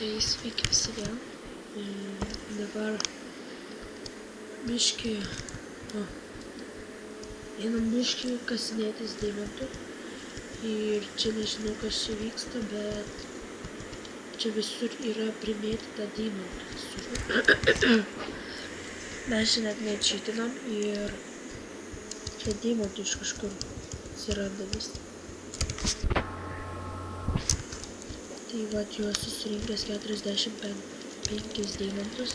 Tai sveiki visi vėl. Dabar biškį, einam biškį kasinėtis deimantų. Ir čia nežinau, kas čia vyksta, bet čia visur yra primėtyta deimantų visur. Mes čia net nečytinam ir čia deimantų iš kažkur atsiranda vis. Tai vat juos susirinkęs 45 deimantus.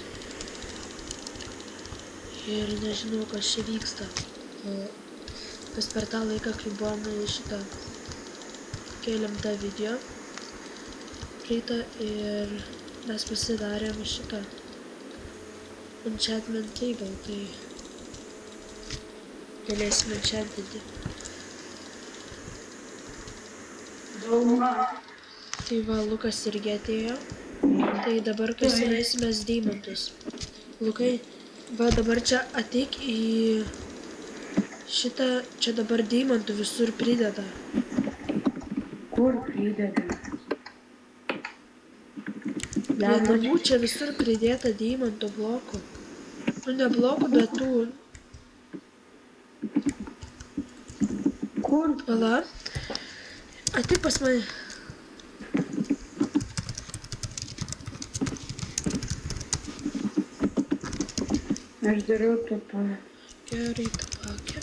Ir nežinau, kas čia vyksta. Kas per tą laiką, kai buvome šitą kėlėm tą video praeitą ir mes pasidarėm šitą enchantment table, tai galėsime enchantinti. Tai va, Lukas irgi atėjo. Tai dabar kasinėsimės deimantus. Lukai, va dabar čia ateik į šitą, čia dabar deimantų visur prideda. Kur prideda? Prie namų čia visur pridėta deimantų blokų. Nu ne blokų, bet tų. Kur? Pala. Ateik pas mane. Aš dariau tą Gerai, tabakė.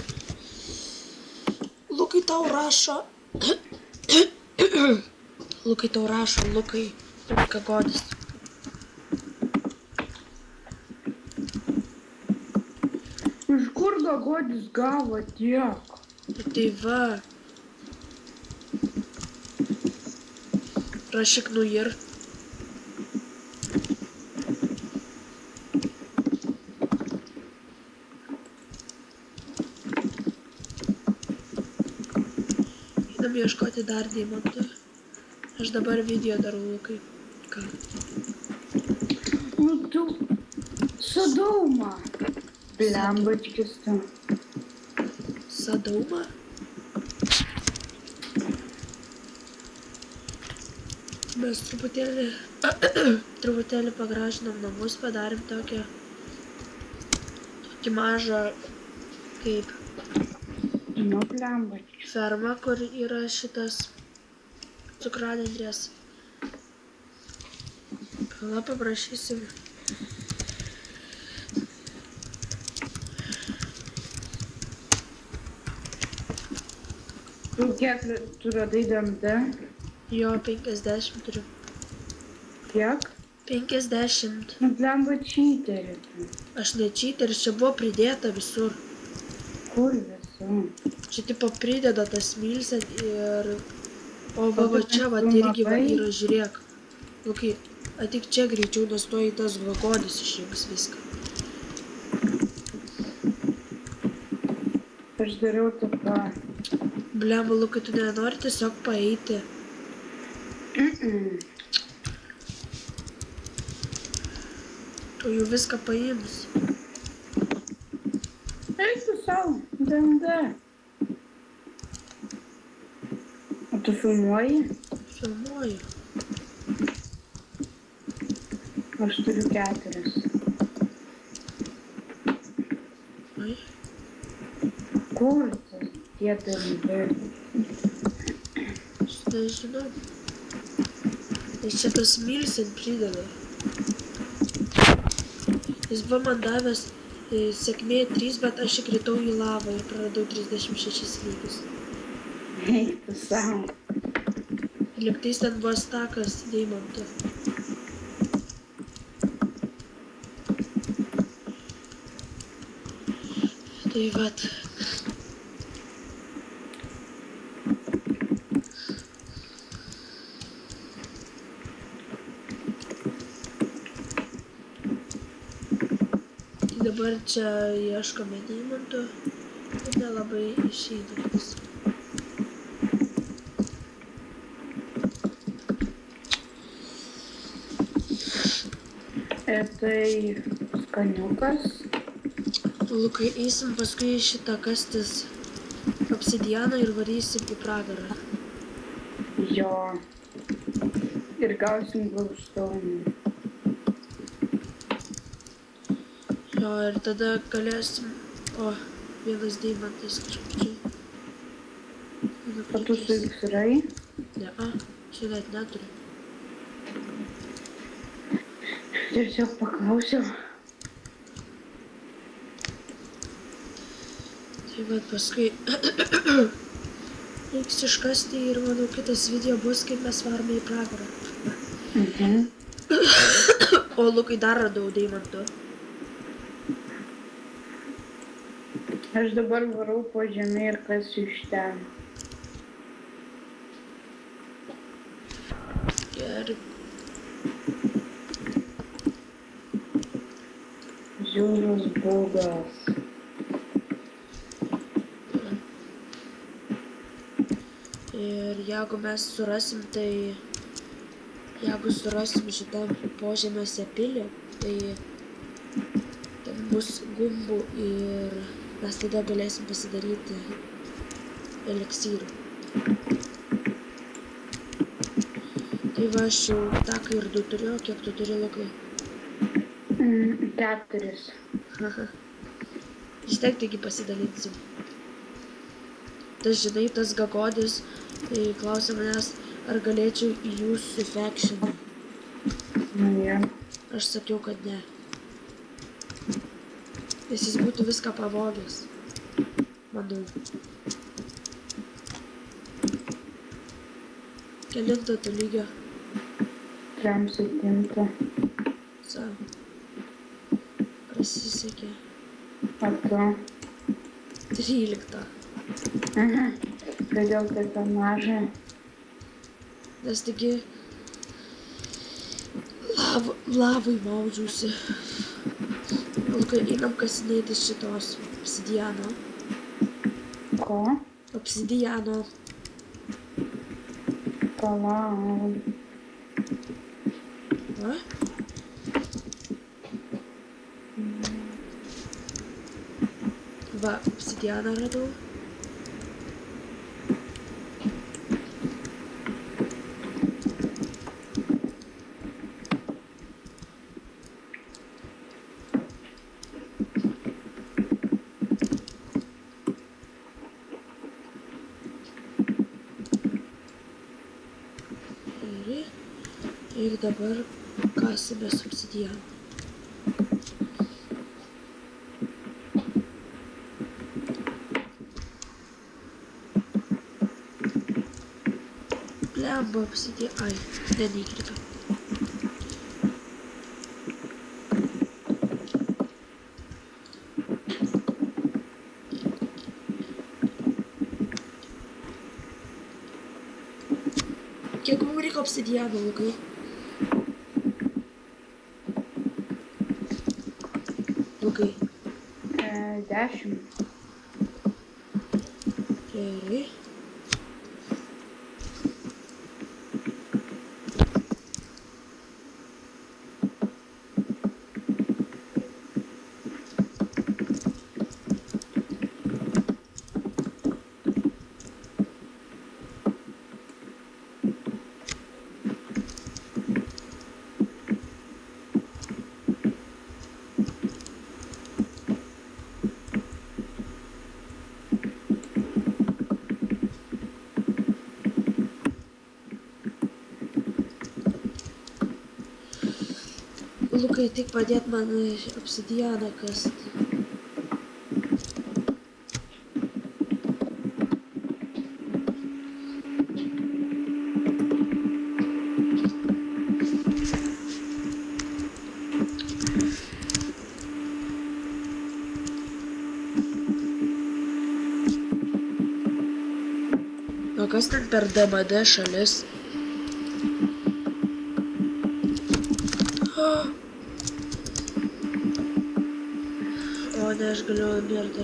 Lukai tau rašo. Lukai tau rašo, Lukai. Kagodis. Iš kur Gagodis gavo tiek? Tai va. Rašyk nuir. Einam ieškoti dar deimantų. Aš dabar video darau, Lukai. Ką? Nu tu Sadauma. Blembačkis tu. Sadauma? Mes truputėlį pagražinom namus, padarėm tokį mažą kaip Nu blembačkis. ferma, kur yra šitas cukranendrės. Gal paprašysim. Tu kiek tu radai DMD? Jo, 50 turiu. Kiek? 50. Nu blemba čyterį tu. Aš ne čyteris, čia buvo pridėta visur. Kur visų? Čia tipo prideda tas milsent ir... O va čia va irgi va yra, žiūrėk. Lukai, ateik čia greičiau, nes tuoj tas Gagodis išrinks viską. Aš dariau tą patį. Blemba, Lukai, tu nenori tiesiog paeiti. Tu jau viską paims. Eik tu savo, DMD. O tu filmuoji? Filmuoju. Aš turiu 4. Ai. Kur tas tie DMD? Aš nežinau. Nes čia tas milsent prideda. Jis buvo man davęs sėkmė 3, bet aš įkritau į lavą ir praradau 36 lygius. Eik tu savo. Lygtais ten buvo stakas deimantų. Tai vat. Dabar čia ieškome deimantų ir nelabai išeidintis. Tai skaniukas. Lukai, eisim paskui šitą kastis obsidianą ir varysim į pragarą. Jo. ir gausim glowstone. Jo, ir tada galėsim... O, vienas deimantas kažkaip čia. O tu su X-ray? Ne, čia net neturiu. Tiesiog paklausiau. Tai vat paskui... Reiks iškasti ir manau kitas video bus, kaip mes varome į pragarą. O Lukai dar radau deimantų. Aš dabar varau po žemę ir kasiu iš ten. Gerai. Žiaurus bugas. Ir jeigu mes surasim, tai... Jeigu surasim šitam požemiuose pilį, tai... Ten bus gumbų ir mes tada galėsim pasidaryti eliksyrų. Tai va, aš jau taką ir 2 turiu, kiek tu turi, Lukai? 4. Vis tiek taigi pasidalinsim. Tas, žinai, tas gagodis, tai klausia manęs, ar galėčiau į jūsų factioną. Jo. Aš sakiau, kad ne. Nes jis būtų viską pavogęs. Manau. Kelintą tu lygio? 37. Savo. Prasisekė. O tu? 13. Kodėl taip maža? Nes taigi lavai maudžiausi. Lukai, einam kasinėti šitos obsidiano. Ko? Obsidiano. Palauk. Va? Va, obsidianą radau. Ir dabar kasimės obsidianą. Blemba obsidianą. Ai, neįkrito. Kiek mums reikia obsidiano, Lukai? Lukai. 10. Gerai. Lukai, tik padėt man obsidianą kast. O kas ten per DMD šalis? O ne, aš galiu mirti.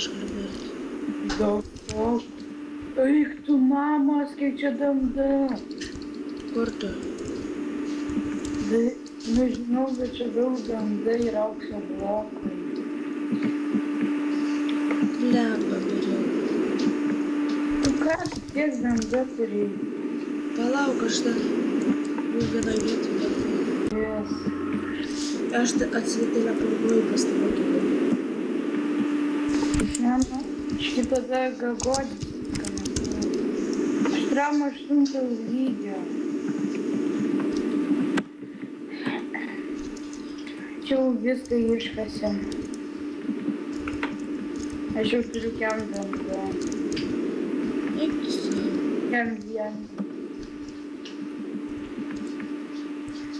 Daug. Eik tu mamos, kiek čia DMD. Kur tu? Nežinau, bet čia daug DMD ir aukso blokai. Blemba, beriau. Tu ką, tiek DMD turi? Palauk, aš dar buvau vienoj vietoj, bet Yes. aš atsiteleportuoju pas tave keliu. Štai tada gagodis. Aš traumą 8 lygio. Čia jau viską iškasėm. Aš jau turiu kem bendro. Eik tu savo. Kem vieną.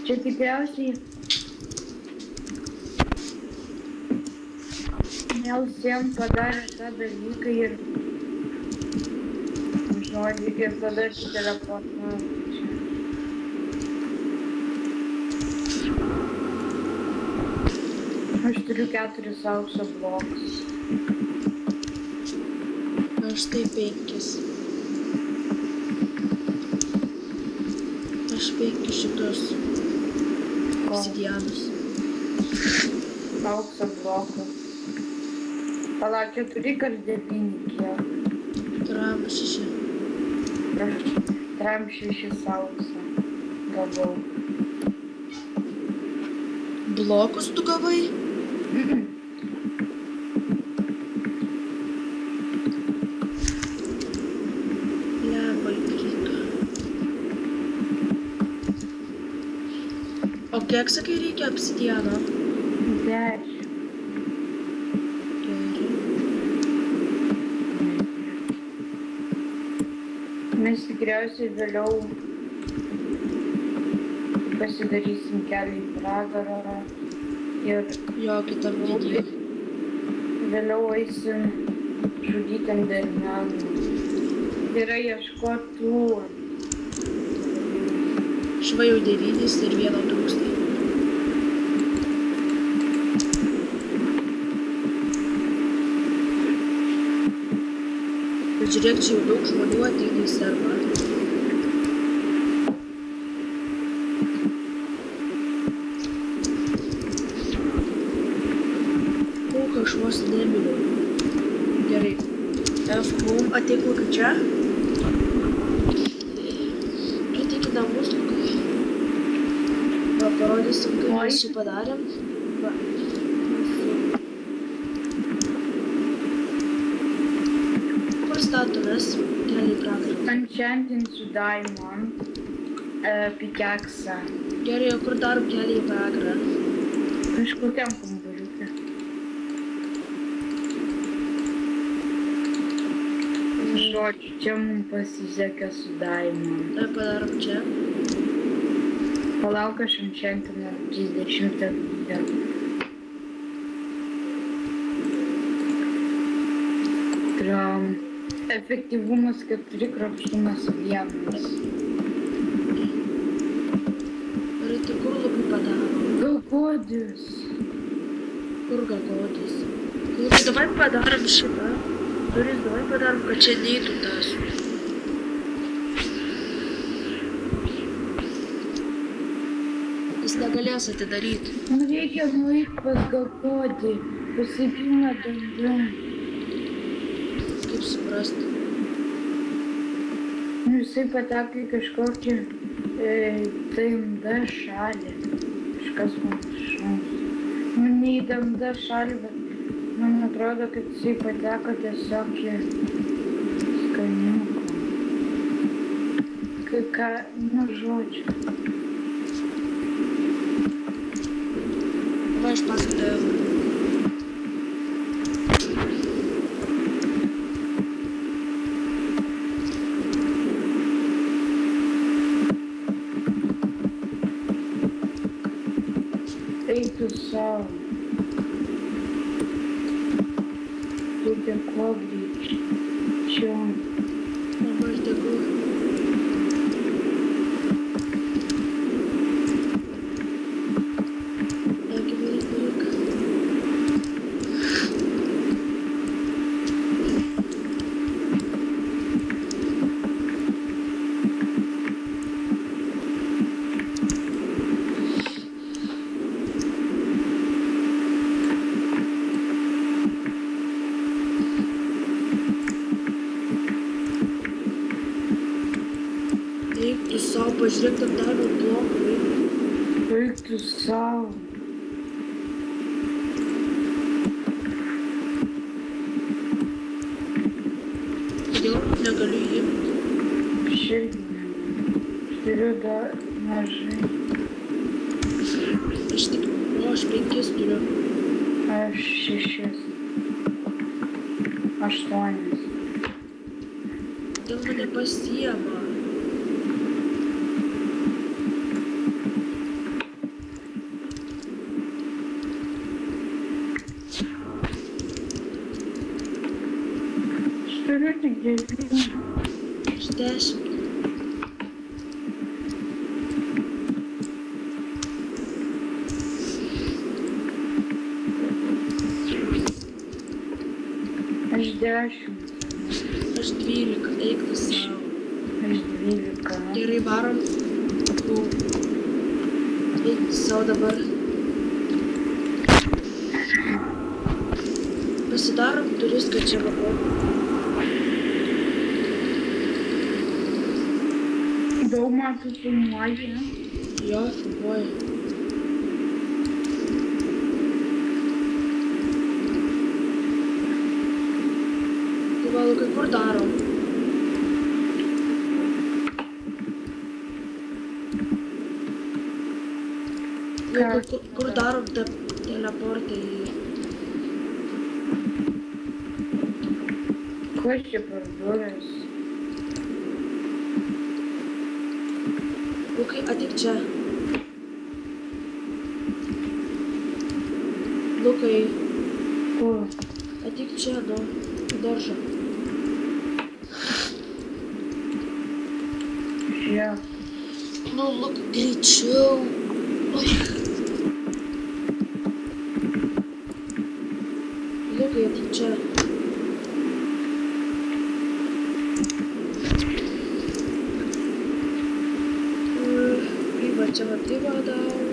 Čia tikriausiai ne visiems padarė tą dalyką ir žodį ir tada teleportuoju čia. Aš turiu 4 aukso blokus. Aš tai 5. Aš 5 šitos obsidianus. Aukso blokus. Palauk, 4 kart 9 kiek. Tram 6. Tram 6 aukso. Gavau. Blokus tu gavai? Lemba įkrito. O kiek sakai reikia obsidiano? 10. Gerai. Mes tikriausiai vėliau pasidarysim kelią į pragarą ir Jo, kitam didį. vėliau eisim žudyti endermenų. Yra ieškotų. Švajau 9 ir 1 trūksta. Bet žiūrėk, čia jau daug žmonių ateina į serverą. Aš vos nemiliu. Gerai. Mum ateik Lukai čia. Ateik į namus, Lukai. Va, parodysim, kai mes jį padarėm. Va. Kur statomės? Keliai į pragarą. Enchantinsiu diamond pikeksą. Gerai, o kur darom keliai į pragarą? Kažkokiam kambariukė. Žodžiu, čia mums pasisekė su diamond. Tai padarom čia. Palauk, aš enchantinu 30 lygio. Tram. Efektyvumas 4, kruopštumas 1. Gerai, tai kur Lukai padarom? Gagodis. Kur gagodis? Lukai, davai padarom šitą. Duris, davai padarom, kad čia neitų tas. Jis negalės atidaryti. Man reikia nueiti pas gagodį. Pasipilna dandim. Kaip suprasti? Nu, jisai pateko į kažkokį DMD šalį. Kažkas panašaus. Nu, ne į DMD šalį, bet man atrodo, kad jisai pateko tiesiog į skaniuką. Kai ką, nu, žodžiu. Va, aš paskutėjau. Eik tu savo. Tu teko greičiau. Mama, aš dėkau. Eik tu savo, pažiūrėk, tam diamond blokų tu savo. Kodėl negaliu imti? Širdį. Turiu dar mažai. Aš 5 turiu. Aš 6. 8. Dėl mane pasiema. Aš turiu tik 9. Aš 10. Aš 10. Aš 12. Eik tu savo. Aš 12. Gerai, varom. Eik tu savo dabar. Pasidarom duris, kad čia vakar. Daug metų filmuoji. Jo, filmuoju. Tai va, Lukai, kur darom? Lukai, kur darom tą teleportą į... Kuo čia parduojas? Lukai, ateik čia. Lukai, Kur? ateik čia, nu, į daržą. Žiūrėk. Nu, Lukai, greičiau. Oi. Lukai, ateik čia. Va, čia va, tai va, dau.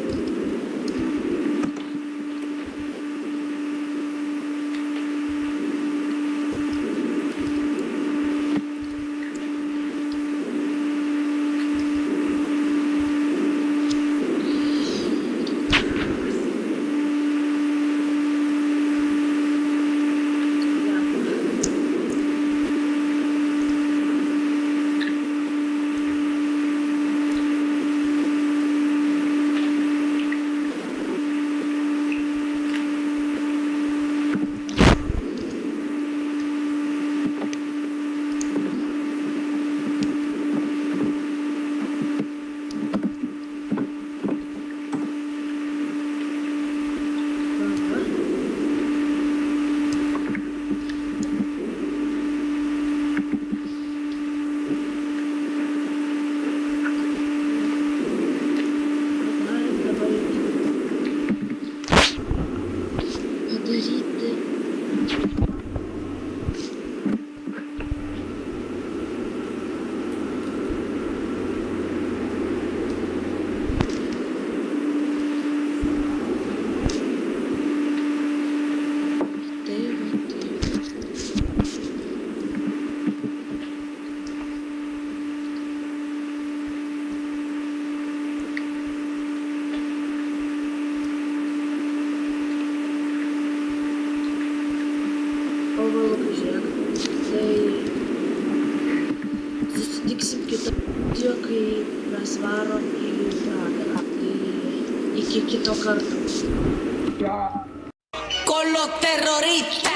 Susitiksim kitą video, kai mes varom į pragarą. Iki kito karto. Jo. Con los terroristas.